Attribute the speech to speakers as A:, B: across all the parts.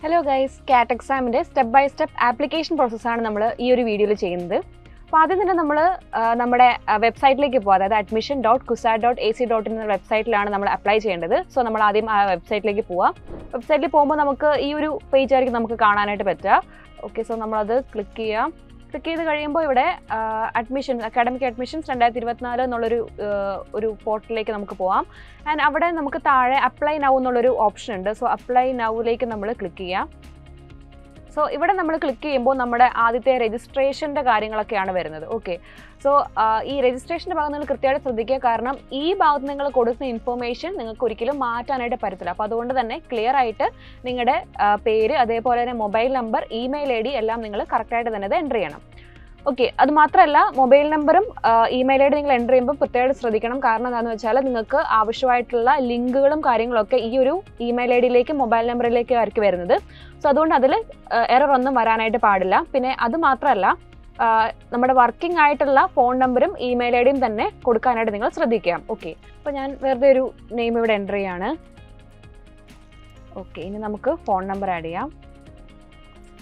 A: Hello guys, CAT exam step by step application process ആണ് നമ്മൾ ഈ ഒരു വീഡിയോയിൽ ചെയ്യുന്നത്. അപ്പോൾ ആദ്യം തന്നെ നമ്മൾ നമ്മുടെ വെബ്സൈറ്റിലേക്ക് പോകാം. അതായത് admission.cusat.ac.in എന്ന വെബ്സൈറ്റിലാണ് നമ്മൾ അപ്ലൈ ചെയ്യേണ്ടത്. സോ നമ്മൾ ആദ്യം ആ വെബ്സൈറ്റിലേക്ക് പോവാം. വെബ്സൈറ്റിൽ പോകുമ്പോൾ നമുക്ക് ഈ ഒരു പേജ് ആയിരിക്കും നമുക്ക് കാണാനായിട്ട് പറ്റുക. ഓക്കെ, സോ നമ്മളത് ക്ലിക്ക് ചെയ്യാം. ക്ലിക്ക് ചെയ്ത് കഴിയുമ്പോൾ ഇവിടെ അഡ്മിഷൻസ് അക്കാഡമിക് അഡ്മിഷൻസ് 2024 എന്നുള്ളൊരു പോർട്ടലിലേക്ക് നമുക്ക് പോകാം. ആൻഡ് അവിടെ നമുക്ക് താഴെ അപ്ലൈ നൗ എന്നുള്ളൊരു ഓപ്ഷൻ ഉണ്ട്. സോ അപ്ലൈ നൗവിലേക്ക് നമ്മൾ ക്ലിക്ക് ചെയ്യാം. സോ ഇവിടെ നമ്മൾ ക്ലിക്ക് ചെയ്യുമ്പോൾ നമ്മുടെ ആദ്യത്തെ രജിസ്ട്രേഷൻ്റെ കാര്യങ്ങളൊക്കെയാണ് വരുന്നത്. ഓക്കെ, സോ ഈ രജിസ്ട്രേഷൻ്റെ ഭാഗം നിങ്ങൾ കൃത്യമായിട്ട് ശ്രദ്ധിക്കുക. കാരണം ഈ ഭാഗത്ത് നിങ്ങൾ കൊടുക്കുന്ന ഇൻഫർമേഷൻ നിങ്ങൾക്ക് ഒരിക്കലും മാറ്റാനായിട്ട് പറ്റത്തില്ല. അപ്പോൾ അതുകൊണ്ട് തന്നെ ക്ലിയർ ആയിട്ട് നിങ്ങളുടെ പേര്, അതേപോലെ തന്നെ മൊബൈൽ നമ്പർ, ഇമെയിൽ ID എല്ലാം നിങ്ങൾ കറക്റ്റായിട്ട് തന്നെ അത് എൻ്റർ ചെയ്യണം. ഓക്കെ, അത് മാത്രമല്ല മൊബൈൽ നമ്പറും ഇമെയിൽ ID നിങ്ങൾ എൻ്റർ ചെയ്യുമ്പോൾ പ്രത്യേകം ശ്രദ്ധിക്കണം. കാരണം എന്താണെന്ന് വെച്ചാൽ നിങ്ങൾക്ക് ആവശ്യമായിട്ടുള്ള ലിങ്കുകളും കാര്യങ്ങളൊക്കെ ഈ ഒരു ഇമെയിൽ IDയിലേക്കും മൊബൈൽ നമ്പറിലേക്കും ആയിരിക്കും വരുന്നത്. സോ അതുകൊണ്ട് അതിൽ എറർ ഒന്നും വരാനായിട്ട് പാടില്ല. പിന്നെ അത് മാത്രമല്ല നമ്മുടെ വർക്കിംഗ് ആയിട്ടുള്ള ഫോൺ നമ്പറും ഇമെയിൽ IDയും തന്നെ കൊടുക്കാനായിട്ട് നിങ്ങൾ ശ്രദ്ധിക്കാം. ഓക്കെ, അപ്പോൾ ഞാൻ വെറുതെ ഒരു നെയിം ഇവിടെ എൻ്റർ ചെയ്യാണ്. ഓക്കെ, ഇനി നമുക്ക് ഫോൺ നമ്പർ ആഡ് ചെയ്യാം.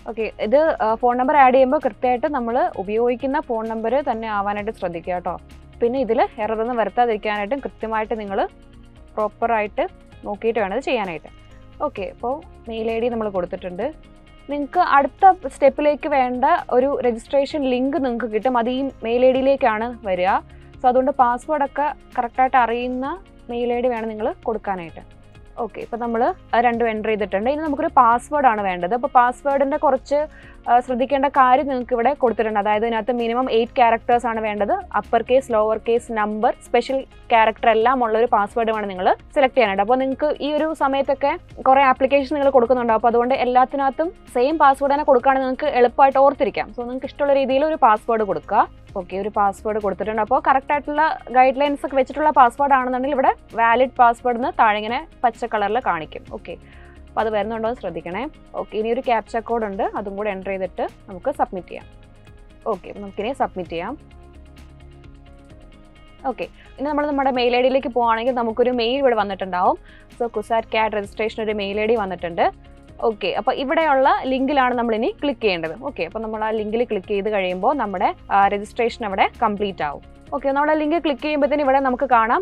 A: ഓക്കെ, ഇത് ഫോൺ നമ്പർ ആഡ് ചെയ്യുമ്പോൾ കൃത്യമായിട്ട് നമ്മൾ ഉപയോഗിക്കുന്ന ഫോൺ നമ്പർ തന്നെ ആവാനായിട്ട് ശ്രദ്ധിക്കുക കേട്ടോ. പിന്നെ ഇതിൽ എററൊന്നും വരുത്താതിരിക്കാനായിട്ടും കൃത്യമായിട്ട് നിങ്ങൾ പ്രോപ്പറായിട്ട് നോക്കിയിട്ട് വേണം ഇത് ചെയ്യാനായിട്ട്. ഓക്കെ, അപ്പോൾ മെയിൽ ID നമ്മൾ കൊടുത്തിട്ടുണ്ട്. നിങ്ങൾക്ക് അടുത്ത സ്റ്റെപ്പിലേക്ക് വേണ്ട ഒരു രജിസ്ട്രേഷൻ ലിങ്ക് നിങ്ങൾക്ക് കിട്ടും. അത് ഈ മെയിൽ IDയിലേക്കാണ് വരിക. സോ അതുകൊണ്ട് പാസ്വേഡൊക്കെ കറക്റ്റായിട്ട് അറിയുന്ന മെയിൽ ID വേണം നിങ്ങൾ കൊടുക്കാനായിട്ട്. ഓക്കെ, ഇപ്പോൾ നമ്മൾ രണ്ടും എൻ്റർ ചെയ്തിട്ടുണ്ട്. ഇനി നമുക്കൊരു പാസ്വേഡാണ് വേണ്ടത്. അപ്പോൾ പാസ്വേഡിൻ്റെ കുറച്ച് ശ്രദ്ധിക്കേണ്ട കാര്യം നിങ്ങൾക്ക് ഇവിടെ കൊടുത്തിട്ടുണ്ട്. അതായത് ഇതിനകത്ത് മിനിമം 8 ക്യാരക്ടേഴ്സ് ആണ് വേണ്ടത്. Upper case, lower case, number, special character എല്ലാം ഉള്ളൊരു പാസ്വേഡ് വേണം നിങ്ങൾ സെലക്ട് ചെയ്യാനായിട്ട്. അപ്പോൾ നിങ്ങൾക്ക് ഈ ഒരു സമയത്തൊക്കെ കുറേ ആപ്ലിക്കേഷൻ നിങ്ങൾ കൊടുക്കുന്നുണ്ടാവും. അപ്പോൾ അതുകൊണ്ട് എല്ലാത്തിനകത്തും സെയിം പാസ്വേഡ് തന്നെ കൊടുക്കുകയാണെങ്കിൽ നിങ്ങൾക്ക് എളുപ്പമായിട്ട് ഓർത്തിരിക്കാം. സോ നിങ്ങൾക്ക് ഇഷ്ടമുള്ള രീതിയിൽ ഒരു പാസ്വേഡ് കൊടുക്കുക. ഓക്കെ, ഒരു പാസ്വേഡ് കൊടുത്തിട്ടുണ്ട്. അപ്പോൾ കറക്റ്റ് ആയിട്ടുള്ള ഗൈഡ് ലൈൻസ് ഒക്കെ വെച്ചിട്ടുള്ള പാസ്വേഡ് ആണെന്നുണ്ടെങ്കിൽ ഇവിടെ വാലിഡ് പാസ്വേഡ് എന്ന് താഴെ ഇങ്ങനെ പച്ച കളറിൽ കാണിക്കും. ഓക്കെ, അപ്പോൾ അത് വരുന്നുണ്ടോ എന്ന് ശ്രദ്ധിക്കണേ. ഓക്കെ, ഇനി ഒരു ക്യാപ്ച കോഡ് ഉണ്ട്, അതും കൂടെ എൻ്റർ ചെയ്തിട്ട് നമുക്ക് സബ്മിറ്റ് ചെയ്യാം. ഓക്കെ, നമുക്കിനി സബ്മിറ്റ് ചെയ്യാം. ഓക്കെ, ഇനി നമ്മൾ നമ്മുടെ മെയിൽ IDയിലേക്ക് പോവുകയാണെങ്കിൽ നമുക്കൊരു മെയിൽ ഇവിടെ വന്നിട്ടുണ്ടാവും. സോ CUSAT CAT രജിസ്ട്രേഷൻ ഒരു മെയിൽ ID വന്നിട്ടുണ്ട്. ഓക്കെ, അപ്പോൾ ഇവിടെയുള്ള ലിങ്കിലാണ് നമ്മളിനി ക്ലിക്ക് ചെയ്യേണ്ടത്. ഓക്കെ, അപ്പോൾ നമ്മൾ ആ ലിങ്കിൽ ക്ലിക്ക് ചെയ്ത് കഴിയുമ്പോൾ നമ്മുടെ രജിസ്ട്രേഷൻ അവിടെ കംപ്ലീറ്റ് ആവും. ഓക്കെ, നമ്മുടെ ലിങ്ക് ക്ലിക്ക് ചെയ്യുമ്പോഴത്തേന് ഇവിടെ നമുക്ക് കാണാം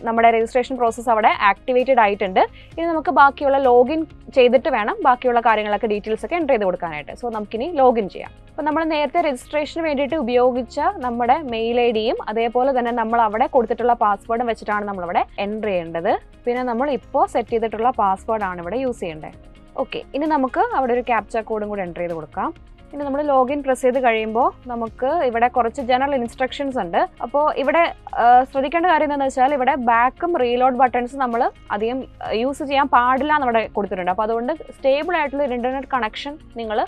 A: നമ്മുടെ രജിസ്ട്രേഷൻ പ്രോസസ്സ് അവിടെ ആക്ടിവേറ്റഡ് ആയിട്ടുണ്ട്. ഇനി നമുക്ക് ബാക്കിയുള്ള ലോഗിൻ ചെയ്തിട്ട് വേണം ബാക്കിയുള്ള കാര്യങ്ങളൊക്കെ ഡീറ്റെയിൽസ് ഒക്കെ എൻ്റർ ചെയ്ത് കൊടുക്കാനായിട്ട്. സോ നമുക്കിനി ലോഗിൻ ചെയ്യാം. അപ്പോൾ നമ്മൾ നേരത്തെ രജിസ്ട്രേഷന് വേണ്ടിയിട്ട് ഉപയോഗിച്ച നമ്മുടെ മെയിൽ IDയും അതേപോലെ തന്നെ നമ്മൾ അവിടെ കൊടുത്തിട്ടുള്ള പാസ്വേഡും വെച്ചിട്ടാണ് നമ്മളിവിടെ എൻ്റർ ചെയ്യേണ്ടത്. പിന്നെ നമ്മൾ ഇപ്പോൾ സെറ്റ് ചെയ്തിട്ടുള്ള പാസ്വേഡാണ് ഇവിടെ യൂസ് ചെയ്യേണ്ടത്. ഓക്കെ, ഇനി നമുക്ക് അവിടെ ഒരു ക്യാപ്ച കോഡും കൂടി എൻ്റർ ചെയ്ത് കൊടുക്കാം. ഇനി നമ്മൾ ലോഗിൻ പ്രസ് ചെയ്ത് കഴിയുമ്പോൾ നമുക്ക് ഇവിടെ കുറച്ച് ജനറൽ ഇൻസ്ട്രക്ഷൻസ് ഉണ്ട്. അപ്പോൾ ഇവിടെ ശ്രദ്ധിക്കേണ്ട കാര്യം എന്താണെന്ന് വെച്ചാൽ ഇവിടെ ബാക്കും റീലോഡ് ബട്ടൺസ് നമ്മൾ അധികം യൂസ് ചെയ്യാൻ പാടില്ല എന്നിവിടെ കൊടുത്തിട്ടുണ്ട്. അപ്പോൾ അതുകൊണ്ട് സ്റ്റേബിൾ ആയിട്ടുള്ള ഒരു ഇൻ്റർനെറ്റ് കണക്ഷൻ നിങ്ങൾ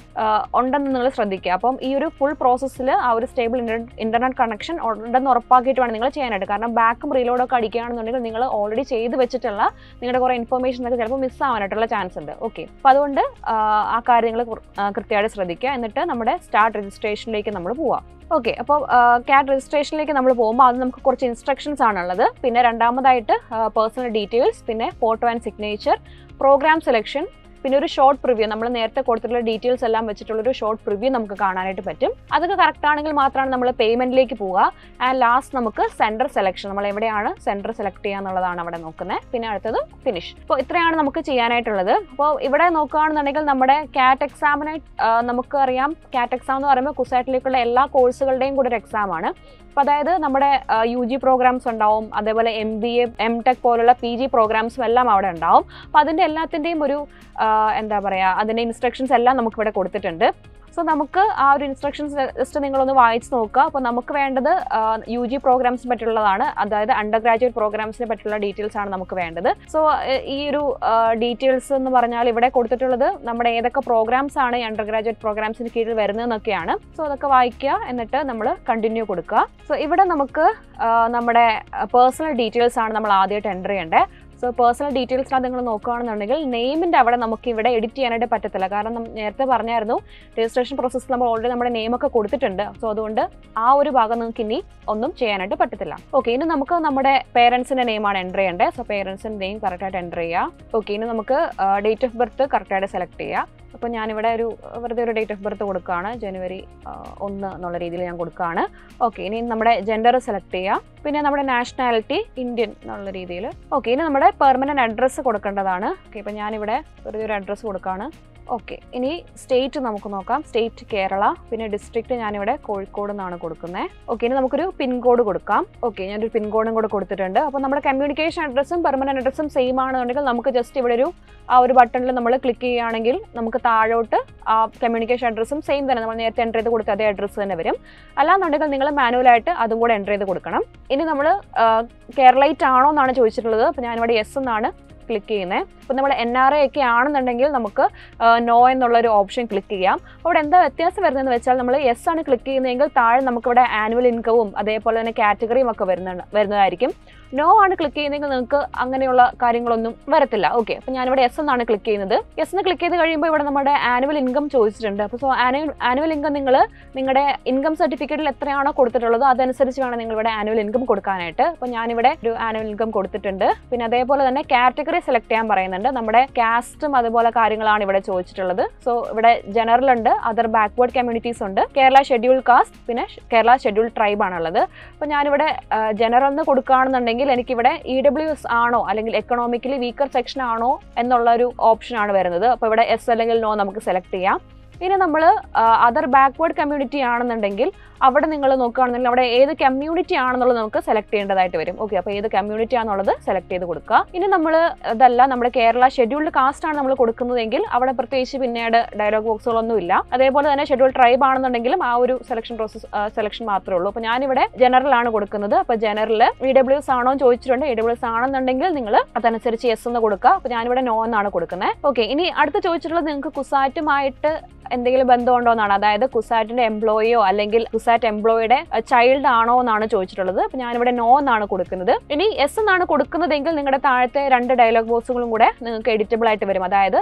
A: ഉണ്ടെന്ന് നിങ്ങൾ ശ്രദ്ധിക്കുക. അപ്പം ഈ ഒരു ഫുൾ പ്രോസസ്സിൽ ആ ഒരു സ്റ്റേബിൾ ഇൻ്റർനെറ്റ് കണക്ഷൻ ഉണ്ടെന്ന് ഉറപ്പാക്കിയിട്ട് വേണം നിങ്ങൾ ചെയ്യാനായിട്ട്. കാരണം ബാക്കും റീലോഡൊക്കെ അടിക്കുകയാണെന്നുണ്ടെങ്കിൽ നിങ്ങൾ ഓൾറെഡി ചെയ്ത് വെച്ചിട്ടുള്ള നിങ്ങളുടെ കുറേ ഇൻഫർമേഷൻ ഒക്കെ ചിലപ്പോൾ മിസ്സാവാനായിട്ടുള്ള ചാൻസ് ഉണ്ട്. ഓക്കെ, അപ്പോൾ അതുകൊണ്ട് ആ കാര്യങ്ങൾ കൃത്യമായിട്ട് ശ്രദ്ധിക്കുക. എന്നിട്ട് നമ്മുടെ സ്റ്റാർട്ട് രജിസ്ട്രേഷനിലേക്ക് നമ്മൾ പോവാം. ഓക്കെ, അപ്പോൾ CAT രജിസ്ട്രേഷനിലേക്ക് നമ്മൾ പോകുമ്പോൾ അത് നമുക്ക് കുറച്ച് ഇൻസ്ട്രക്ഷൻസ് ആണുള്ളത്. പിന്നെ രണ്ടാമതായിട്ട് പേഴ്സണൽ ഡീറ്റെയിൽസ്, പിന്നെ photo and signature, programme selection, പിന്നെ ഒരു ഷോർട്ട് പ്രിവ്യൂ. നമ്മൾ നേരത്തെ കൊടുത്തിട്ടുള്ള ഡീറ്റെയിൽസ് എല്ലാം വെച്ചിട്ടുള്ളൊരു ഷോർട്ട് പ്രിവ്യൂ നമുക്ക് കാണാനായിട്ട് പറ്റും. അതൊക്കെ കറക്റ്റ് ആണെങ്കിൽ മാത്രമാണ് നമ്മൾ പേയ്മെൻറ്റിലേക്ക് പോവുക. ആൻഡ് ലാസ്റ്റ് നമുക്ക് സെൻറ്റർ സെലക്ഷൻ, നമ്മൾ എവിടെയാണ് സെൻറ്റർ സെലക്ട് ചെയ്യുക എന്നുള്ളതാണ് അവിടെ നോക്കുന്നത്. പിന്നെ അടുത്തത് ഫിനിഷ്. അപ്പോൾ ഇത്രയാണ് നമുക്ക് ചെയ്യാനായിട്ടുള്ളത്. അപ്പോൾ ഇവിടെ നോക്കുകയാണെന്നുണ്ടെങ്കിൽ നമ്മുടെ CAT എക്സാമിന് നമുക്ക് അറിയാം, CAT എക്സാം എന്ന് പറയുമ്പോൾ CUSATലേക്കുള്ള എല്ലാ കോഴ്സുകളുടെയും കൂടെ ഒരു എക്സാമാണ്. അപ്പോൾ അതായത് നമ്മുടെ UG പ്രോഗ്രാംസ് ഉണ്ടാവും, അതേപോലെ MBA, MTech പോലുള്ള PG പ്രോഗ്രാംസും എല്ലാം അവിടെ ഉണ്ടാവും. അപ്പോൾ അതിൻ്റെ എല്ലാത്തിൻ്റെയും ഒരു എന്താ പറയുക, അതിൻ്റെ ഇൻസ്ട്രക്ഷൻസ് എല്ലാം നമുക്കിവിടെ കൊടുത്തിട്ടുണ്ട്. സോ നമുക്ക് ആ ഒരു ഇൻസ്ട്രക്ഷൻസ് ജസ്റ്റ് നിങ്ങളൊന്ന് വായിച്ച് നോക്കുക. അപ്പോൾ നമുക്ക് വേണ്ടത് UG പ്രോഗ്രാംസിനെ പറ്റിയുള്ളതാണ്. അതായത് അണ്ടർ ഗ്രാജുവേറ്റ് പ്രോഗ്രാംസിനെ പറ്റിയുള്ള ഡീറ്റെയിൽസ് ആണ് നമുക്ക് വേണ്ടത്. സോ ഈ ഒരു ഡീറ്റെയിൽസ് എന്ന് പറഞ്ഞാൽ ഇവിടെ കൊടുത്തിട്ടുള്ളത് നമ്മുടെ ഏതൊക്കെ പ്രോഗ്രാംസ് ആണ് ഈ അണ്ടർ ഗ്രാജുവേറ്റ് പ്രോഗ്രാംസിന് കീഴിൽ വരുന്നതെന്നൊക്കെയാണ്. സോ അതൊക്കെ വായിക്കുക, എന്നിട്ട് നമ്മൾ കണ്ടിന്യൂ കൊടുക്കുക. സോ ഇവിടെ നമുക്ക് നമ്മുടെ പേഴ്സണൽ ഡീറ്റെയിൽസ് ആണ് നമ്മൾ ആദ്യമായിട്ട് എൻ്റർ ചെയ്യേണ്ടത്. സോ പേഴ്സണൽ ഡീറ്റെയിൽസിനകത്ത് നിങ്ങൾ നോക്കുകയാണെന്നുണ്ടെങ്കിൽ നെയിമിൻ്റെ അവിടെ നമുക്ക് ഇവിടെ എഡിറ്റ് ചെയ്യാനായിട്ട് പറ്റത്തില്ല. കാരണം നേരത്തെ പറഞ്ഞായിരുന്നു രജിസ്ട്രേഷൻ പ്രോസസ്സ് നമ്മൾ ഓൾറെഡി നമ്മുടെ നെയിമൊക്കെ കൊടുത്തിട്ടുണ്ട്. സോ അതുകൊണ്ട് ആ ഒരു ഭാഗം നിങ്ങൾക്ക് ഇനി ഒന്നും ചെയ്യാനായിട്ട് പറ്റത്തില്ല. ഓക്കെ, ഇനി നമുക്ക് നമ്മുടെ പേരൻസിൻ്റെ നെയിമാണ് എൻ്റർ ചെയ്യേണ്ടത്. സോ പേരൻസിൻ്റെ നെയിം കറക്റ്റായിട്ട് എൻ്റർ ചെയ്യുക. ഓക്കെ, ഇനി നമുക്ക് ഡേറ്റ് ഓഫ് ബർത്ത് കറക്റ്റായിട്ട് സെലക്ട് ചെയ്യുക. അപ്പോൾ ഞാനിവിടെ വെറുതെ ഒരു ഡേറ്റ് ഓഫ് ബർത്ത് കൊടുക്കുകയാണ്, ജനുവരി 1 എന്നുള്ള രീതിയിൽ ഞാൻ കൊടുക്കുകയാണ്. ഓക്കെ, ഇനി നമ്മുടെ ജെൻഡർ സെലക്ട് ചെയ്യുക. പിന്നെ നമ്മുടെ നാഷണാലിറ്റി ഇന്ത്യൻ എന്നുള്ള രീതിയിൽ. ഓക്കെ, ഇനി നമ്മുടെ പെർമനൻറ്റ് അഡ്രസ്സ് കൊടുക്കേണ്ടതാണ്. ഓക്കെ, ഇപ്പോൾ ഞാനിവിടെ വെറുതെ ഒരു അഡ്രസ്സ് കൊടുക്കുകയാണ്. ഓക്കെ, ഇനി സ്റ്റേറ്റ് നമുക്ക് നോക്കാം. സ്റ്റേറ്റ് കേരള. പിന്നെ ഡിസ്ട്രിക്റ്റ് ഞാനിവിടെ കോഴിക്കോട് എന്നാണ് കൊടുക്കുന്നത്. ഓക്കെ, ഇനി നമുക്കൊരു പിൻകോഡ് കൊടുക്കാം. ഓക്കെ, ഞാനൊരു പിൻകോഡും കൂടെ കൊടുത്തിട്ടുണ്ട്. അപ്പോൾ നമ്മുടെ കമ്മ്യൂണിക്കേഷൻ അഡ്രസ്സും പെർമനൻറ്റ് അഡ്രസ്സും സെയിം ആണെന്നുണ്ടെങ്കിൽ നമുക്ക് ജസ്റ്റ് ഇവിടെ ആ ഒരു ബട്ടണിൽ നമ്മൾ ക്ലിക്ക് ചെയ്യുകയാണെങ്കിൽ നമുക്ക് താഴോട്ട് ആ കമ്മ്യൂണിക്കേഷൻ അഡ്രസ്സും സെയിം തന്നെ നമ്മൾ നേരത്തെ എൻ്റർ ചെയ്ത് കൊടുത്ത അതേ അഡ്രസ്സ് തന്നെ വരും. അല്ലാന്നുണ്ടെങ്കിൽ നിങ്ങൾ മാനുവലായിട്ട് അതും കൂടെ എൻ്റർ ചെയ്ത് കൊടുക്കണം. ഇനി നമ്മൾ കേരളൈറ്റ് ആണോ എന്നാണ് ചോദിച്ചിട്ടുള്ളത്. അപ്പോൾ ഞാനിവിടെ യെസ് എന്നാണ് ക്ലിക്ക് ചെയ്യുന്നത്. അപ്പോൾ നമ്മൾ NRA ഒക്കെ ആണെന്നുണ്ടെങ്കിൽ നമുക്ക് നോ എന്നുള്ളൊരു ഓപ്ഷൻ ക്ലിക്ക് ചെയ്യാം. അവിടെ എന്താ വ്യത്യാസം വരുന്നതെന്ന് വെച്ചാൽ നമ്മൾ യെസ് ആണ് ക്ലിക്ക് ചെയ്യുന്നതെങ്കിൽ താഴെ നമുക്കിവിടെ ആനുവൽ ഇൻകവും അതേപോലെ തന്നെ കാറ്റഗറിയും ഒക്കെ വരുന്നതായിരിക്കും. നോ ആണ് ക്ലിക്ക് ചെയ്യുന്നതെങ്കിൽ നിങ്ങൾക്ക് അങ്ങനെയുള്ള കാര്യങ്ങളൊന്നും വരത്തില്ല. ഓക്കെ, അപ്പോൾ ഞാനിവിടെ യെസ് എന്നാണ് ക്ലിക്ക് ചെയ്യുന്നത്. യെസ് എന്ന് ക്ലിക്ക് ചെയ്ത് കഴിയുമ്പോൾ ഇവിടെ നമ്മുടെ ആനുവൽ ഇൻകം ചോദിച്ചിട്ടുണ്ട്. അപ്പോൾ സോ ആനുവൽ ഇൻകം നിങ്ങൾ നിങ്ങളുടെ ഇൻകം സർട്ടിഫിക്കറ്റിൽ എത്രയാണോ കൊടുത്തിട്ടുള്ളത് അതനുസരിച്ച് വേണം നിങ്ങൾ ഇവിടെ ആനുവൽ ഇൻകം കൊടുക്കാനായിട്ട്. അപ്പോൾ ഞാനിവിടെ ഒരു ആനുവൽ ഇൻകം കൊടുത്തിട്ടുണ്ട്. പിന്നെ അതേപോലെ തന്നെ കാറ്റഗറി സെലക്ട് ചെയ്യാൻ പറയുന്നുണ്ട്. നമ്മുടെ കാസ്റ്റും അതുപോലെ കാര്യങ്ങളാണ് ഇവിടെ ചോദിച്ചിട്ടുള്ളത്. സോ ഇവിടെ ജനറൽ ഉണ്ട്, അതർ ബാക്ക്വേർഡ് കമ്മ്യൂണിറ്റീസ് ഉണ്ട്, കേരള ഷെഡ്യൂൾ കാസ്റ്റ്, പിന്നെ കേരള ഷെഡ്യൂൾ ട്രൈബ് ആണുള്ളത്. അപ്പോൾ ഞാനിവിടെ ജനറൽ എന്ന് കൊടുക്കുകയാണെന്നുണ്ടെങ്കിൽ എനിക്കിവിടെ EWS ആണോ അല്ലെങ്കിൽ എക്കണോമിക്കലി വീക്കർ സെക്ഷൻ ആണോ എന്നുള്ള ഒരു ഓപ്ഷനാണ് വരുന്നത്. അപ്പോൾ ഇവിടെ എസ് അല്ലെങ്കിൽ നോ നമുക്ക് സെലക്ട് ചെയ്യാം. ഇനി നമ്മൾ അതർ ബാക്ക്വേർഡ് കമ്മ്യൂണിറ്റി ആണെന്നുണ്ടെങ്കിൽ അവിടെ നിങ്ങൾ നോക്കുകയാണെന്നുണ്ടെങ്കിൽ അവിടെ ഏത് കമ്മ്യൂണിറ്റി ആണെന്നുള്ളത് നമുക്ക് സെലക്ട് ചെയ്യേണ്ടതായിട്ട് വരും. ഓക്കെ, അപ്പോൾ ഏത് കമ്മ്യൂണിറ്റി ആണെന്നുള്ളത് സെലക്ട് ചെയ്ത് കൊടുക്കുക. ഇനി നമ്മൾ അതല്ല നമ്മുടെ കേരള ഷെഡ്യൂൾഡ് കാസ്റ്റ് ആണ് നമ്മൾ കൊടുക്കുന്നതെങ്കിൽ അവിടെ പ്രത്യേകിച്ച് പിന്നീട് ഡയലോഗ് ബോക്സുകളൊന്നും ഇല്ല. അതേപോലെ തന്നെ ഷെഡ്യൂൾ ട്രൈബ് ആണെന്നുണ്ടെങ്കിലും ആ ഒരു സെലക്ഷൻ മാത്രമേ ഉള്ളൂ. അപ്പോൾ ഞാനിവിടെ ജനറൽ ആണ് കൊടുക്കുന്നത്. അപ്പോൾ ജനറൽ EWS ആണോ എന്ന് ചോദിച്ചിട്ടുണ്ട്. EWS ആണെന്നുണ്ടെങ്കിൽ നിങ്ങൾ അതനുസരിച്ച് യെസ് എന്ന് കൊടുക്കുക. അപ്പോൾ ഞാനിവിടെ നോ എന്നാണ് കൊടുക്കുന്നത്. ഓക്കെ, ഇനി അടുത്ത് ചോദിച്ചിട്ടുള്ളത് നിങ്ങൾക്ക് കുസാറ്റുമായിട്ട് എന്തെങ്കിലും ബന്ധമുണ്ടോ എന്നാണ്. അതായത് കുസാറ്റിന്റെ എംപ്ലോയിയോ അല്ലെങ്കിൽ കുസാറ്റ് എംപ്ലോയിയുടെ ചൈൽഡ് ആണോ എന്നാണ് ചോദിച്ചിട്ടുള്ളത്. അപ്പോൾ ഞാനിവിടെ നോ എന്നാണ് കൊടുക്കുന്നത്. ഇനി എസ് എന്നാണ് കൊടുക്കുന്നതെങ്കിൽ നിങ്ങളുടെ താഴത്തെ 2 ഡയലോഗ് ബോക്സുകളും കൂടെ നിങ്ങൾക്ക് എഡിറ്റബിൾ ആയിട്ട് വരും. അതായത്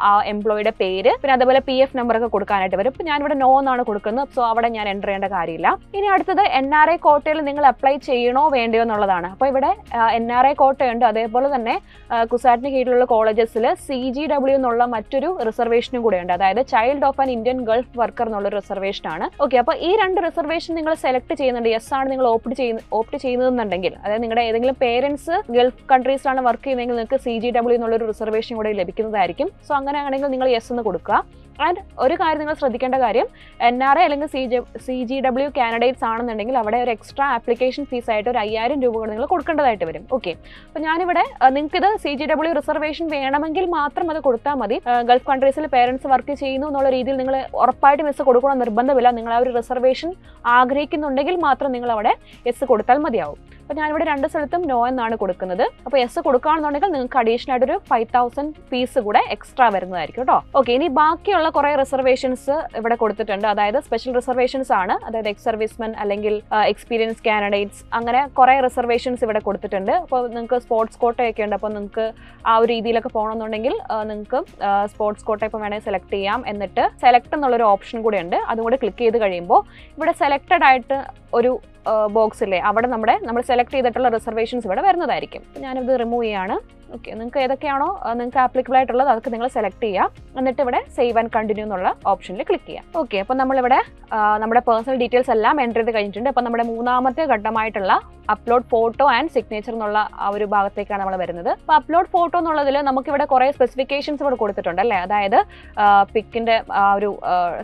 A: ആ എംപ്ലോയിയുടെ പേര് പിന്നെ അതുപോലെ PF നമ്പർ ഒക്കെ കൊടുക്കാനായിട്ട് വരും. അപ്പോൾ ഞാനിവിടെ നോ എന്നാണ് കൊടുക്കുന്നത്. സോ അവിടെ ഞാൻ എൻ്റർ ചെയ്യേണ്ട കാര്യമില്ല. ഇനി അടുത്തത് NRA കോട്ടയിൽ നിങ്ങൾ അപ്ലൈ ചെയ്യണോ വേണ്ടയോ എന്നുള്ളതാണ്. അപ്പോൾ ഇവിടെ NRA കോട്ടയുണ്ട്. അതേപോലെ തന്നെ കുസാറ്റിന് കീഴിലുള്ള കോളേജസിൽ CGW എന്നുള്ള മറ്റൊരു റിസർവേഷനും കൂടെ ഉണ്ട്. അതായത് child of an Indian Gulf worker എന്നുള്ള റിസർവേഷൻ ആണ്. ഓക്കെ, അപ്പോൾ ഈ 2 റിസർവേഷൻ നിങ്ങൾ സെലക്ട് ചെയ്യുന്നുണ്ട്, യെസ് ആണ് നിങ്ങൾ ഓപ്റ്റ് ചെയ്യുന്നതെന്നുണ്ടെങ്കിൽ, അതായത് നിങ്ങളുടെ ഏതെങ്കിലും പേരൻസ് ഗൾഫ് കൺട്രീസിലാണ് വർക്ക് ചെയ്യുന്നതെങ്കിൽ നിങ്ങൾക്ക് CGW എന്നുള്ളൊരു റിസർവേഷൻ കൂടെ ലഭിക്കുന്നതായിരിക്കും. സോ അങ്ങനെയാണെങ്കിൽ നിങ്ങൾ യെസ് എന്ന് കൊടുക്കുക. ആൻഡ് ഒരു കാര്യം നിങ്ങൾ ശ്രദ്ധിക്കേണ്ട കാര്യം, NRA അല്ലെങ്കിൽ CGW കാൻഡിഡേറ്റ്സ് ആണെന്നുണ്ടെങ്കിൽ അവിടെ ഒരു എക്സ്ട്രാ ആപ്ലിക്കേഷൻ ഫീസ് ആയിട്ട് ഒരു 5000 രൂപ കൂടെ നിങ്ങൾ കൊടുക്കേണ്ടതായിട്ട് വരും. ഓക്കെ, അപ്പോൾ ഞാനിവിടെ നിങ്ങൾക്ക് ഇത് CGW റിസർവേഷൻ വേണമെങ്കിൽ മാത്രം അത് കൊടുത്താൽ മതി. ഗൾഫ് കൺട്രീസിൽ പേരൻസ് വർക്ക് ചെയ്യുന്നു എന്നുള്ള രീതിയിൽ നിങ്ങൾ ഉറപ്പായിട്ടും യെസ് കൊടുക്കണം നിർബന്ധമില്ല. നിങ്ങൾ ആ ഒരു റിസർവേഷൻ ആഗ്രഹിക്കുന്നുണ്ടെങ്കിൽ മാത്രം നിങ്ങൾ അവിടെ യെസ് കൊടുത്താൽ മതിയാവും. അപ്പോൾ ഞാനിവിടെ 2 സ്ഥലത്തും നോ എന്നാണ് കൊടുക്കുന്നത്. അപ്പോൾ യെസ് കൊടുക്കുകയാണെന്നുണ്ടെങ്കിൽ നിങ്ങൾക്ക് അഡീഷണൽ ആയിട്ടൊരു 5000 ഫീസ് കൂടെ എക്സ്ട്രാ വരുന്നതായിരിക്കും കേട്ടോ. ഓക്കെ, ഇനി ബാക്കിയുള്ള കുറേ റിസർവേഷൻസ് ഇവിടെ കൊടുത്തിട്ടുണ്ട്. അതായത് സ്പെഷ്യൽ റിസർവേഷൻസ് ആണ്. അതായത് എക്സ് സർവീസ്മെൻ അല്ലെങ്കിൽ എക്സ്പീരിയൻസ് കാൻഡിഡേറ്റ്സ് അങ്ങനെ കുറേ റിസർവേഷൻസ് ഇവിടെ കൊടുത്തിട്ടുണ്ട്. അപ്പോൾ നിങ്ങൾക്ക് സ്പോർട്സ് കോട്ടയൊക്കെ ഉണ്ട്. അപ്പോൾ നിങ്ങൾക്ക് ആ ഒരു രീതിയിലൊക്കെ പോകണമെന്നുണ്ടെങ്കിൽ നിങ്ങൾക്ക് സ്പോർട്സ് കോട്ട ഇപ്പോൾ വേണമെങ്കിൽ സെലക്ട് ചെയ്യാം. എന്നിട്ട് സെലക്ട് എന്നുള്ളൊരു ഓപ്ഷൻ കൂടെ ഉണ്ട്. അതും കൂടെ ക്ലിക്ക് ചെയ്ത് കഴിയുമ്പോൾ ഇവിടെ സെലക്റ്റഡ് ആയിട്ട് ഒരു ബോക്സ് ഇല്ലേ, അവിടെ നമ്മൾ സെലക്ട് ചെയ്തിട്ടുള്ള റിസർവേഷൻസ് ഇവിടെ വരുന്നതായിരിക്കും. ഞാനിത് റിമൂവ് ചെയ്യാണ്. ഓക്കെ, നിങ്ങൾക്ക് ഏതൊക്കെയാണോ നിങ്ങൾക്ക് ആപ്ലിക്കബിൾ ആയിട്ടുള്ളത് അതൊക്കെ നിങ്ങൾ സെലക്ട് ചെയ്യാം. എന്നിട്ട് ഇവിടെ സേവ് ആൻഡ് കണ്ടിന്യൂ എന്നുള്ള ഓപ്ഷനിൽ ക്ലിക്ക് ചെയ്യാം. ഓക്കെ, അപ്പോൾ നമ്മളിവിടെ നമ്മുടെ പേഴ്സണൽ ഡീറ്റെയിൽസ് എല്ലാം എൻ്റർ ചെയ്ത് കഴിഞ്ഞിട്ടുണ്ട്. അപ്പോൾ നമ്മുടെ 3ാമത്തെ ഘട്ടമായിട്ടുള്ള അപ്ലോഡ് ഫോട്ടോ ആൻഡ് സിഗ്നേച്ചർ എന്നുള്ള ആ ഒരു ഭാഗത്തേക്കാണ് നമ്മൾ വരുന്നത്. അപ്പോൾ അപ്ലോഡ് ഫോട്ടോ എന്നുള്ളതിൽ നമുക്കിവിടെ കുറേ സ്പെസിഫിക്കേഷൻസ് ഇവിടെ കൊടുത്തിട്ടുണ്ട് അല്ലേ. അതായത് പിക്കിൻ്റെ ഒരു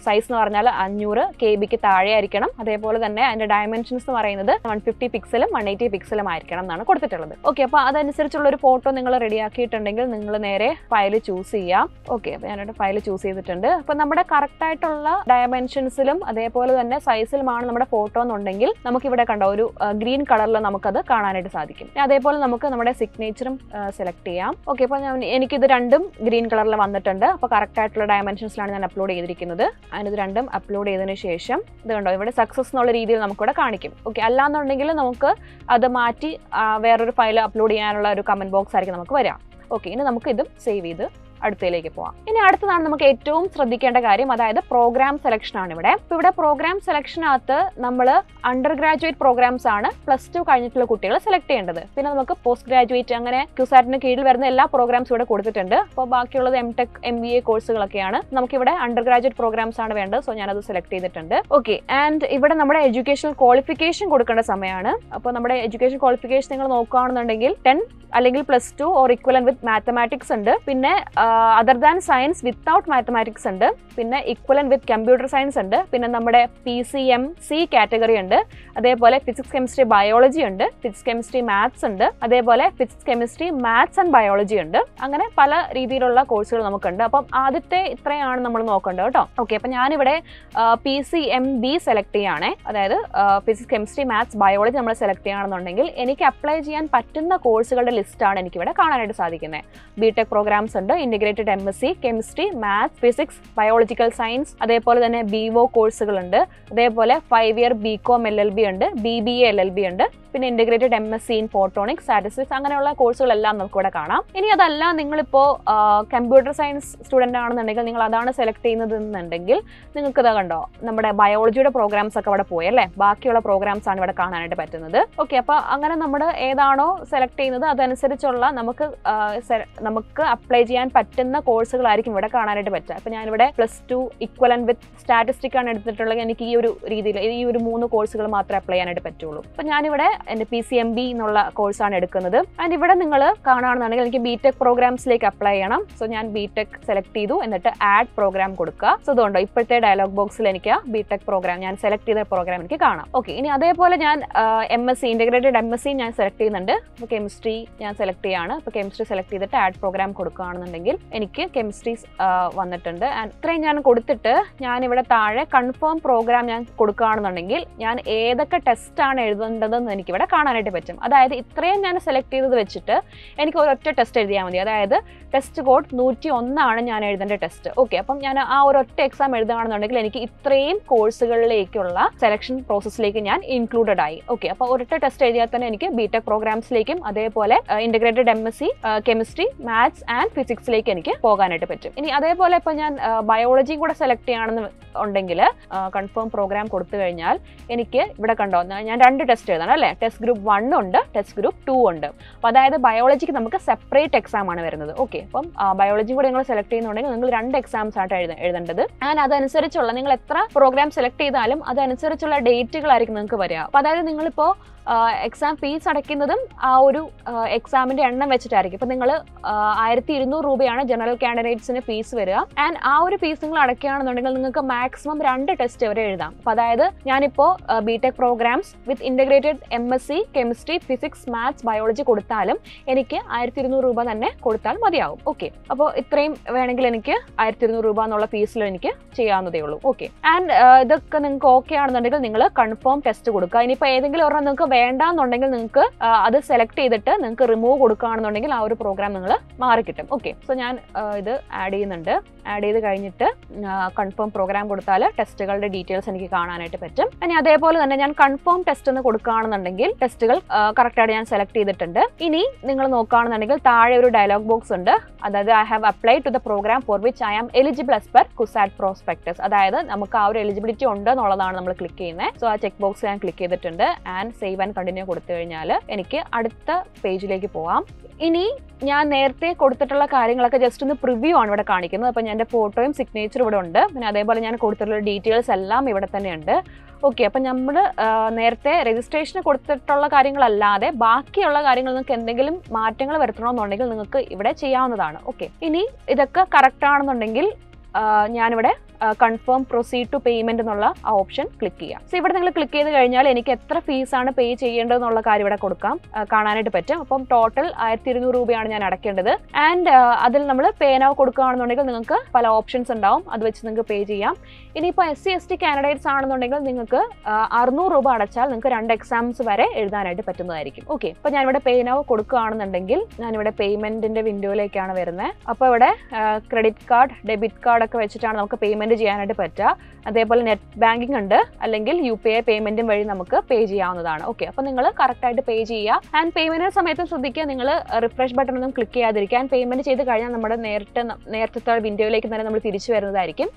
A: സൈസ് എന്ന് പറഞ്ഞാൽ 500 KB താഴെ ആയിരിക്കണം. അതേപോലെ തന്നെ അതിൻ്റെ ഡയമെൻഷൻസ് എന്ന് പറയുന്നത് 150 പിക്സലും 180 പിക്സലും ആയിരിക്കണം എന്നാണ് കൊടുത്തിട്ടുള്ളത്. ഓക്കെ, അപ്പോൾ അതനുസരിച്ചുള്ളൊരു ഫോട്ടോ നിങ്ങൾ റെഡി ആക്കിയിട്ടുണ്ടെങ്കിൽ നിങ്ങൾ നേരെ ഫയൽ ചൂസ് ചെയ്യാം. ഓക്കെ, അപ്പോൾ ഞാൻ ഞാനൊരു ഫയൽ ചൂസ് ചെയ്തിട്ടുണ്ട്. അപ്പോൾ നമ്മുടെ കറക്റ്റ് ആയിട്ടുള്ള ഡയമെൻഷൻസിലും അതേപോലെ തന്നെ സൈസിലുമാണ് നമ്മുടെ ഫോട്ടോ എന്നുണ്ടെങ്കിൽ നമുക്കിവിടെ കണ്ടോ ഒരു ഗ്രീൻ കളറിൽ നമുക്കത് കാണാനായിട്ട് സാധിക്കും. അതേപോലെ നമുക്ക് നമ്മുടെ സിഗ്നേച്ചറും സെലക്ട് ചെയ്യാം. ഓക്കെ, അപ്പോൾ എനിക്കിത് രണ്ടും ഗ്രീൻ കളറിൽ വന്നിട്ടുണ്ട്. അപ്പോൾ കറക്റ്റ് ആയിട്ടുള്ള ഡയമെൻഷൻസിലാണ് ഞാൻ അപ്ലോഡ് ചെയ്തിരിക്കുന്നത്. അതിന് രണ്ടും അപ്ലോഡ് ചെയ്തതിന് ശേഷം ഇത് കണ്ടോ ഇവിടെ സക്സസ് എന്നുള്ള രീതിയിൽ നമുക്കിവിടെ കാണിക്കും. ഓക്കെ, അല്ലാന്നുണ്ടെങ്കിൽ നമുക്ക് അത് മാറ്റി വേറൊരു ഫയൽ അപ്ലോഡ് ചെയ്യാനുള്ള ഒരു കമന്റ് ബോക്സ് ആയിരിക്കും നമുക്ക് വരാം. ഓക്കെ, ഇനി നമുക്ക് ഇതും സേവ് ചെയ്ത് അടുത്തതിലേക്ക് പോവാം. ഇനി അടുത്തതാണ് നമുക്ക് ഏറ്റവും ശ്രദ്ധിക്കേണ്ട കാര്യം, അതായത് പ്രോഗ്രാം സെലക്ഷൻ ആണ് ഇവിടെ. ഇപ്പോൾ ഇവിടെ പ്രോഗ്രാം സെലക്ഷനകത്ത് നമ്മൾ അണ്ടർ ഗ്രാജുവേറ്റ് പ്രോഗ്രാംസ് ആണ് +2 കഴിഞ്ഞിട്ടുള്ള കുട്ടികൾ സെലക്ട് ചെയ്യേണ്ടത്. പിന്നെ നമുക്ക് പോസ്റ്റ് ഗ്രാജുവേറ്റ് അങ്ങനെ ക്യുസാറ്റിന് കീഴിൽ വരുന്ന എല്ലാ പ്രോഗ്രാംസും ഇവിടെ കൊടുത്തിട്ടുണ്ട്. അപ്പോൾ ബാക്കിയുള്ളത് MTech MBA കോഴ്സുകളൊക്കെയാണ്. നമുക്കിവിടെ അണ്ടർ ഗ്രാജുവേറ്റ് പ്രോഗ്രാംസ് ആണ് വേണ്ടത്. സോ ഞാനത് സെലക്ട് ചെയ്തിട്ടുണ്ട്. ഓക്കെ, ആൻഡ് ഇവിടെ നമ്മുടെ എഡ്യൂക്കേഷണൽ ക്വാളിഫിക്കേഷൻ കൊടുക്കേണ്ട സമയമാണ്. അപ്പോൾ നമ്മുടെ എഡ്യൂക്കേഷൻ ക്വാളിഫിക്കേഷൻ നിങ്ങൾ നോക്കുകയാണെന്നുണ്ടെങ്കിൽ 10 അല്ലെങ്കിൽ +2 ഓർ ഇക്വലന്റ് വിത്ത് മാത്തമാറ്റിക്സ് ഉണ്ട്. പിന്നെ other than science without mathematics ഉണ്ട്. പിന്നെ ഇക്വലന്റ് വിത്ത് കമ്പ്യൂട്ടർ സയൻസ് ഉണ്ട്. പിന്നെ നമ്മുടെ PCMC കാറ്റഗറി ഉണ്ട്. അതേപോലെ ഫിസിക്സ് കെമിസ്ട്രി ബയോളജി ഉണ്ട്. ഫിസിക്സ് കെമിസ്ട്രി മാത്സ് ഉണ്ട്. അതേപോലെ physics chemistry maths and biology ഉണ്ട്. അങ്ങനെ പല രീതിയിലുള്ള കോഴ്സുകൾ നമുക്കുണ്ട്. അപ്പം ആദ്യത്തെ ഇത്രയാണ് നമ്മൾ നോക്കേണ്ടത് കേട്ടോ. ഓക്കെ, അപ്പം ഞാനിവിടെ PCMB സെലക്ട് ചെയ്യുകയാണേ. അതായത് ഫിസിക്സ് കെമിസ്ട്രി മാത്സ് ബയോളജി നമ്മൾ സെലക്ട് ചെയ്യുകയാണെന്നുണ്ടെങ്കിൽ എനിക്ക് അപ്ലൈ ചെയ്യാൻ പറ്റുന്ന കോഴ്സുകളുടെ ലിസ്റ്റാണ് എനിക്കിവിടെ കാണാനായിട്ട് സാധിക്കുന്നത്. BTech പ്രോഗ്രാംസ് ഉണ്ട്, integrated MSc chemistry maths physics biological science, അതേപോലെ തന്നെ BVO കോഴ്സുകളുണ്ട്. അതേപോലെ 5 ഇയർ BCom LLB ഉണ്ട്, BBA LLB ഉണ്ട്. പിന്നെ integrated MSc in photonics statistics അങ്ങനെയുള്ള കോഴ്സുകളെല്ലാം നമുക്കിവിടെ കാണാം. ഇനി അതല്ല നിങ്ങളിപ്പോൾ കമ്പ്യൂട്ടർ സയൻസ് സ്റ്റുഡൻ്റ് ആണെന്നുണ്ടെങ്കിൽ നിങ്ങൾ അതാണ് സെലക്ട് ചെയ്യുന്നത് എന്നുണ്ടെങ്കിൽ നിങ്ങൾക്ക് ഇതാ കണ്ടോ നമ്മുടെ ബയോളജിയുടെ പ്രോഗ്രാംസ് ഒക്കെ അവിടെ പോയി അല്ലേ, ബാക്കിയുള്ള പ്രോഗ്രാംസ് ആണ് ഇവിടെ കാണാനായിട്ട് പറ്റുന്നത്. ഓക്കെ, അപ്പോൾ അങ്ങനെ നമ്മൾ ഏതാണോ സെലക്ട് ചെയ്യുന്നത് അതനുസരിച്ചുള്ള നമുക്ക് അപ്ലൈ ചെയ്യാൻ പറ്റുന്ന കോഴ്സുകളായിരിക്കും ഇവിടെ കാണാനായിട്ട് പറ്റുക. അപ്പോൾ ഞാനിവിടെ +2 ഇക്വലന്റ് വിത്ത് സ്റ്റാറ്റിസ്റ്റിക്സ് ആണ് എടുത്തിട്ടുള്ളത്. എനിക്ക് ഈ ഒരു രീതിയിൽ ഈ ഒരു 3 കോഴ്സുകൾ മാത്രമേ അപ്ലൈ ചെയ്യാനായിട്ട് പറ്റുള്ളൂ. അപ്പോൾ ഞാനിവിടെ എൻ്റെ PCMB എന്നുള്ള കോഴ്സാണ് എടുക്കുന്നത്. ആൻഡ് ഇവിടെ നിങ്ങൾ കാണുകയാണെന്നുണ്ടെങ്കിൽ എനിക്ക് BTech പ്രോഗ്രാംസിലേക്ക് അപ്ലൈ ചെയ്യണം. സോ ഞാൻ BTech സെലക്ട് ചെയ്തു, എന്നിട്ട് ആഡ് പ്രോഗ്രാം കൊടുക്കുക. സോ അതുകൊണ്ടോ ഇപ്പോഴത്തെ ഡയലോഗ് ബോക്സിൽ എനിക്ക് BTech പ്രോഗ്രാം ഞാൻ സെലക്ട് ചെയ്ത പ്രോഗ്രാം എനിക്ക് കാണാം. ഓക്കെ, ഇനി അതേപോലെ ഞാൻ MSc ഇന്റഗ്രേറ്റഡ് MSc ഞാൻ സെലക്ട് ചെയ്യുന്നുണ്ട്. അപ്പോൾ കെമിസ്ട്രി ഞാൻ സെലക്ട് ചെയ്യാണ്. അപ്പോൾ കെമിസ്ട്രി സെലക്ട് ചെയ്തിട്ട് ആഡ് പ്രോഗ്രാം കൊടുക്കുകയാണെന്നുണ്ടെങ്കിൽ എനിക്ക് കെമിസ്ട്രി വന്നിട്ടുണ്ട്. ആൻഡ് ഇത്രയും ഞാൻ കൊടുത്തിട്ട് ഞാനിവിടെ താഴെ കൺഫേം പ്രോഗ്രാം ഞാൻ കൊടുക്കുകയാണെന്നുണ്ടെങ്കിൽ ഞാൻ ഏതൊക്കെ ടെസ്റ്റാണ് എഴുതേണ്ടതെന്ന് എനിക്കിവിടെ കാണാനായിട്ട് പറ്റും. അതായത് ഇത്രയും ഞാൻ സെലക്ട് ചെയ്തത് വെച്ചിട്ട് എനിക്ക് ഒരൊറ്റ ടെസ്റ്റ് എഴുതിയാൽ മതി. അതായത് ടെസ്റ്റ് കോഡ് 101 ഞാൻ എഴുതേണ്ട ടെസ്റ്റ്. ഓക്കെ, അപ്പം ഞാൻ ആ ഒരൊറ്റ എക്സാം എഴുതുകയാണെന്നുണ്ടെങ്കിൽ എനിക്ക് ഇത്രയും കോഴ്സുകളിലേക്കുള്ള സെലക്ഷൻ പ്രോസസ്സിലേക്ക് ഞാൻ ഇൻക്ലൂഡഡ് ആയി. ഓക്കെ, അപ്പോൾ ഒരൊറ്റ ടെസ്റ്റ് എഴുതിയാൽ തന്നെ എനിക്ക് BTech പ്രോഗ്രാംസിലേക്കും അതേപോലെ integrated MSc chemistry maths and ഫിസിക്സിലേക്ക് എനിക്ക് പോകാനായിട്ട് പറ്റും. ഇനി അതേപോലെ ഇപ്പോൾ ഞാൻ ബയോളജിയും കൂടെ സെലക്ട് ചെയ്യുകയാണെന്ന് ഉണ്ടെങ്കിൽ കൺഫേം പ്രോഗ്രാം കൊടുത്തു കഴിഞ്ഞാൽ എനിക്ക് ഇവിടെ കണ്ടോ ഞാൻ 2 ടെസ്റ്റ് എഴുതണം അല്ലേ. ടെസ്റ്റ് ഗ്രൂപ്പ് 1 ഉണ്ട്, ടെസ്റ്റ് ഗ്രൂപ്പ് 2 ഉണ്ട്. അപ്പോൾ അതായത് ബയോളജിക്ക് നമുക്ക് സെപ്പറേറ്റ് എക്സാം ആണ് വരുന്നത്. ഓക്കെ, അപ്പം ബയോളജിയും കൂടെ നിങ്ങൾ സെലക്ട് ചെയ്യുന്നുണ്ടെങ്കിൽ നിങ്ങൾ 2 എക്സാംസ് ആയിട്ട് എഴുതേണ്ടത്. ആൻഡ് അതനുസരിച്ചുള്ള നിങ്ങൾ എത്ര പ്രോഗ്രാം സെലക്ട് ചെയ്താലും അതനുസരിച്ചുള്ള ഡേറ്റുകളായിരിക്കും നിങ്ങൾക്ക് വരിക. അപ്പോൾ അതായത് നിങ്ങളിപ്പോൾ എക്സാം ഫീസ് അടയ്ക്കുന്നതും ആ ഒരു എക്സാമിന്റെ എണ്ണം വെച്ചിട്ടായിരിക്കും. ഇപ്പം നിങ്ങൾ 1200 രൂപയാണ് ജനറൽ കാൻഡിഡേറ്റ്സിന് ഫീസ് വരിക. ആൻഡ് ആ ഒരു ഫീസ് നിങ്ങൾ അടയ്ക്കുകയാണെന്നുണ്ടെങ്കിൽ നിങ്ങൾക്ക് മാക്സിമം 2 ടെസ്റ്റ് വരെ എഴുതാം. അപ്പോൾ അതായത് ഞാനിപ്പോൾ BTech programs with integrated MSc chemistry physics maths biology കൊടുത്താലും എനിക്ക് 1200 രൂപ തന്നെ കൊടുത്താൽ മതിയാവും. ഓക്കെ, അപ്പോൾ ഇത്രയും വേണമെങ്കിൽ എനിക്ക് 1200 രൂപ എന്നുള്ള ഫീസിൽ എനിക്ക് ചെയ്യാവുന്നതേ ഉള്ളൂ. ഓക്കെ, ആൻഡ് ഇതൊക്കെ നിങ്ങൾക്ക് ഓക്കെ ആണെന്നുണ്ടെങ്കിൽ നിങ്ങൾ കൺഫേം ടെസ്റ്റ് കൊടുക്കുക. ഇനിയിപ്പോൾ ഏതെങ്കിലും ഒരെണ്ണം നിങ്ങൾക്ക് വേണ്ടാന്നുണ്ടെങ്കിൽ നിങ്ങൾക്ക് അത് സെലക്ട് ചെയ്തിട്ട് നിങ്ങൾക്ക് റിമൂവ് കൊടുക്കുകയാണെന്നുണ്ടെങ്കിൽ ആ ഒരു പ്രോഗ്രാം നിങ്ങൾ മാറിക്കിട്ടും. ഓക്കെ, സോ ഞാൻ ഇത് ആഡ് ചെയ്യുന്നുണ്ട്. ആഡ് ചെയ്ത് കഴിഞ്ഞിട്ട് കൺഫേം പ്രോഗ്രാം കൊടുത്താൽ ടെസ്റ്റുകളുടെ ഡീറ്റെയിൽസ് എനിക്ക് കാണാനായിട്ട് പറ്റും. ഇനി അതേപോലെ തന്നെ ഞാൻ കൺഫേം ടെസ്റ്റ് എന്ന് കൊടുക്കുകയാണെന്നുണ്ടെങ്കിൽ ടെസ്റ്റുകൾ കറക്റ്റായിട്ട് ഞാൻ സെലക്ട് ചെയ്തിട്ടുണ്ട്. ഇനി നിങ്ങൾ നോക്കുകയാണെന്നുണ്ടെങ്കിൽ താഴെ ഒരു ഡയലോഗ് ബോക്സ് ഉണ്ട്. അതായത് I have applied to the program for which I am eligible as per CUSAT prospectus. അതായത് നമുക്ക് ആ ഒരു എലിജിബിലിറ്റി ഉണ്ട് എന്നുള്ളതാണ് നമ്മൾ ക്ലിക്ക് ചെയ്യുന്നത്. സോ ആ ചെക്ക് ബോക്സ് ഞാൻ ക്ലിക്ക് ചെയ്തിട്ടുണ്ട്. ആൻഡ് സേവ് ആൻഡ് കണ്ടിന്യൂ കൊടുത്തു കഴിഞ്ഞാൽ എനിക്ക് അടുത്ത പേജിലേക്ക് പോവാം. ഇനി ഞാൻ നേരത്തെ കൊടുത്തിട്ടുള്ള കാര്യങ്ങളൊക്കെ ജസ്റ്റ് ഒന്ന് പ്രിവ്യൂ ആണ് ഇവിടെ കാണിക്കുന്നത്. അപ്പോൾ എൻ്റെ ഫോട്ടോയും സിഗ്നേച്ചറും ഇവിടെ ഉണ്ട്. പിന്നെ അതേപോലെ ഞാൻ കൊടുത്തിട്ടുള്ള ഡീറ്റെയിൽസ് എല്ലാം ഇവിടെ തന്നെയുണ്ട്. ഓക്കെ, അപ്പം നമ്മൾ നേരത്തെ രജിസ്ട്രേഷന് കൊടുത്തിട്ടുള്ള കാര്യങ്ങളല്ലാതെ ബാക്കിയുള്ള കാര്യങ്ങൾ നിങ്ങൾക്ക് എന്തെങ്കിലും മാറ്റങ്ങൾ വരുത്തണമെന്നുണ്ടെങ്കിൽ നിങ്ങൾക്ക് ഇവിടെ ചെയ്യാവുന്നതാണ്. ഓക്കെ, ഇനി ഇതൊക്കെ കറക്റ്റ് ആണെന്നുണ്ടെങ്കിൽ ഞാനിവിടെ കൺഫേം പ്രൊസീഡ് ടു പേയ്മെന്റ് എന്നുള്ള ആ ഓപ്ഷൻ ക്ലിക്ക് ചെയ്യാം. സോ ഇവിടെ നിങ്ങൾ ക്ലിക്ക് ചെയ്ത് കഴിഞ്ഞാൽ എനിക്ക് എത്ര ഫീസാണ് പേ ചെയ്യേണ്ടതെന്നുള്ള കാര്യം ഇവിടെ കൊടുക്കാം, കാണാനായിട്ട് പറ്റും. അപ്പം ടോട്ടൽ 1200 രൂപയാണ് ഞാൻ അടയ്ക്കേണ്ടത്. ആൻഡ് അതിൽ നമ്മൾ പേ നൗ കൊടുക്കുകയാണെന്നുണ്ടെങ്കിൽ നിങ്ങൾക്ക് പല ഓപ്ഷൻസ് ഉണ്ടാവും, അത് വെച്ച് നിങ്ങൾക്ക് പേ ചെയ്യാം. ഇനിയിപ്പോൾ SC/ST കാൻഡിഡേറ്റ്സ് ആണെന്നുണ്ടെങ്കിൽ നിങ്ങൾക്ക് 600 രൂപ അടച്ചാൽ നിങ്ങൾക്ക് 2 എക്സാംസ് വരെ എഴുതാനായിട്ട് പറ്റുന്നതായിരിക്കും. ഓക്കെ, അപ്പോൾ ഞാനിവിടെ പേ നൗ കൊടുക്കുകയാണെന്നുണ്ടെങ്കിൽ ഞാനിവിടെ പേയ്മെന്റിന്റെ വിൻഡോയിലേക്കാണ് വരുന്നത്. അപ്പോൾ ഇവിടെ ക്രെഡിറ്റ് കാർഡ്, ഡെബിറ്റ് കാർഡ് ഒക്കെ വെച്ചിട്ടാണ് നമുക്ക് പേയ്മെന്റ് ചെയ്യാനായിട്ട് പറ്റുക. അതേപോലെ നെറ്റ് ബാങ്കിങ് ഉണ്ട്, അല്ലെങ്കിൽ UPI പേയ്മെന്റും വഴി നമുക്ക് പേ ചെയ്യാവുന്നതാണ്. ഓക്കെ, അപ്പോൾ നിങ്ങൾ കറക്റ്റായിട്ട് പേ ചെയ്യുക. ആൻഡ് പേയ്മെന്റിന്റെ സമയത്തും ശ്രദ്ധിക്കുക, നിങ്ങൾ റിഫ്രഷ് ബട്ടൺ ഒന്നും ക്ലിക്ക് ചെയ്യാതിരിക്കാൻ. പേയ്മെന്റ് ചെയ്ത് കഴിഞ്ഞാൽ നമ്മുടെ നേരത്തെ വിൻഡോയിലേക്ക് തന്നെ നമ്മൾ തിരിച്ചു വരുന്നതായിരിക്കും.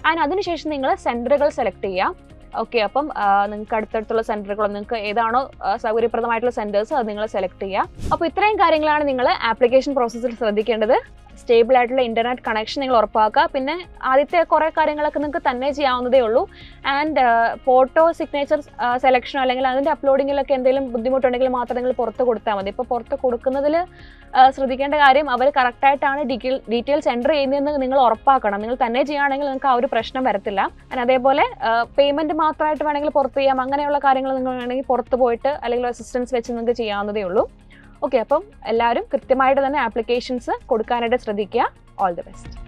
A: ആൻഡ് അതിനുശേഷം നിങ്ങൾ സെന്ററുകൾ സെലക്ട് ചെയ്യുക. ഓക്കെ, അപ്പം നിങ്ങൾക്ക് അടുത്തടുത്തുള്ള സെന്ററുകൾ, നിങ്ങൾക്ക് ഏതാണോ സൗകര്യപ്രദമായിട്ടുള്ള സെന്റേഴ്സ് അത് നിങ്ങൾ സെലക്ട് ചെയ്യുക. അപ്പോൾ ഇത്രയും കാര്യങ്ങളാണ് നിങ്ങൾ ആപ്ലിക്കേഷൻ പ്രോസസ്സിൽ ശ്രദ്ധിക്കേണ്ടത്. സ്റ്റേബിൾ ആയിട്ടുള്ള ഇന്റർനെറ്റ് കണക്ഷൻ നിങ്ങൾ ഉറപ്പാക്കുക. പിന്നെ ആദ്യത്തെ കുറേ കാര്യങ്ങളൊക്കെ നിങ്ങൾക്ക് തന്നെ ചെയ്യാവുന്നതേ ഉള്ളൂ. ആൻഡ് ഫോട്ടോ സിഗ്നേച്ചർ സെലക്ഷനോ അല്ലെങ്കിൽ അതിൻ്റെ അപ്ലോഡിങ്ങിലൊക്കെ എന്തെങ്കിലും ബുദ്ധിമുട്ടുണ്ടെങ്കിൽ മാത്രം നിങ്ങൾ പുറത്ത് കൊടുത്താൽ മതി. ഇപ്പോൾ പുറത്ത് കൊടുക്കുന്നതിൽ ശ്രദ്ധിക്കേണ്ട കാര്യം, അവർ കറക്റ്റായിട്ടാണ് ഡീറ്റെയിൽസ് എൻ്റർ ചെയ്യുന്നതെന്ന് നിങ്ങൾ ഉറപ്പാക്കണം. നിങ്ങൾ തന്നെ ചെയ്യുകയാണെങ്കിൽ നിങ്ങൾക്ക് ആ ഒരു പ്രശ്നം വരത്തില്ല. അതേപോലെ പേയ്മെൻറ്റ് മാത്രമായിട്ട് വേണമെങ്കിൽ പുറത്ത് ചെയ്യാം. അങ്ങനെയുള്ള കാര്യങ്ങൾ നിങ്ങൾ വേണമെങ്കിൽ പുറത്ത് പോയിട്ട് അല്ലെങ്കിൽ അസിസ്റ്റൻസ് വെച്ച് നിങ്ങൾക്ക് ചെയ്യാവുന്നതേ ഉള്ളൂ. ഓക്കെ, അപ്പം എല്ലാവരും കൃത്യമായിട്ട് തന്നെ ആപ്ലിക്കേഷൻസ് കൊടുക്കാനായിട്ട് ശ്രദ്ധിക്കുക. All the best.